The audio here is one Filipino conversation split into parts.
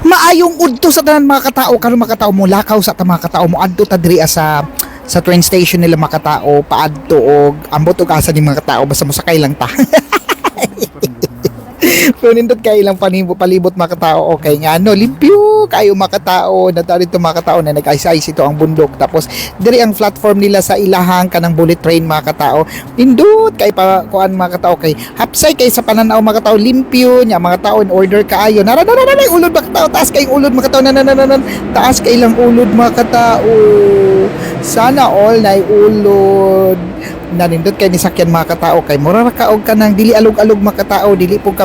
maayong udto sa tanan mga katao karon mga katao mo lakaw sa ta mga katao mo adto ta diri sa train station nila mga katao paadto og ambot og asa ni mga katao basta mosakay lang ta. Pero nindot kay ilang palibot mga katao okay nga no limpyo kayo mga katao natari to mga katao na nag-ice-ice ito ang bundok tapos diri ang platform nila sa ilahang kanang bullet train mga katao nindot kay pa kuan mga katao kay hapsay kay sa pananaw mga katao limpyo nya mga tao in order kaayo nara ulod mga katao taas kay ulod mga katao taas kay ilang ulod mga katao sana all na ulod nanindot kay ni sakyan mga katao kay mura ra kaog ka nang dili alog-alog mga katao dili po ka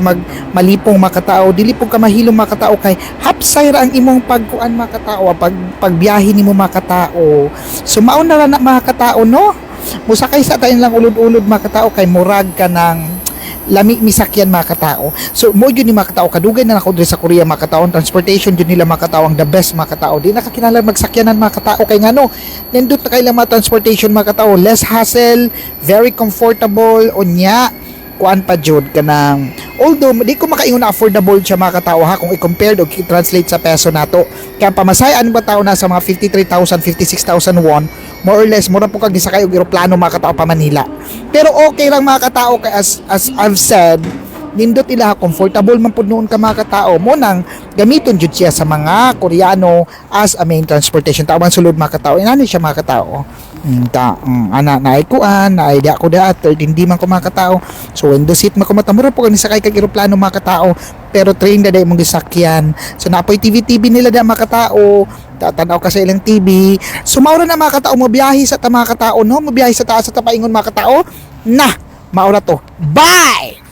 malipong mga katao dili po ka mahilom mga katao kay hapsay ra ang imong pagkuan mga katao pagbiyahe nimo mga katao sumao na na mga katao no musakay sa tayo lang ulod-ulod mga katao kay murag ka nang lami misakyan mga katao so mo yun ni mga katao kadugay na ako diri sa Korea mga katao transportation yun nila mga katao ang the best mga katao di nakakinahanglan magsakyanan mga katao kay ngano nindot na kailang mga transportation mga katao less hassle very comfortable unya kuan pa jud kanang although di ko makaingon na affordable siya mga katao ha kung i-compare o i-translate sa peso nato kaya pamasayan ba tao na sa mga 53,000 56,000 won more or less mura po kag gisakay og eroplano mga katao pa Manila pero okay lang mga katao kay as I've said nindot ila comfortable man pud noon ka mga katao mo nang gamiton jud siya sa mga Koreano as a main transportation tawag sulod mga katao inani siya mga katao ana na kuan na idea ko da 13 di man ko mga katao so window seat makumatamura po kani sakay kag eroplano mga katao pero train da day mong gisakyan so napoy TV nila da mga katao tatanaw ka sa ilang TV sumaura na mga katao mo biyahe sa ta mga katao no mo biyahe sa taas sa tapaingon mga katao na maura to bye.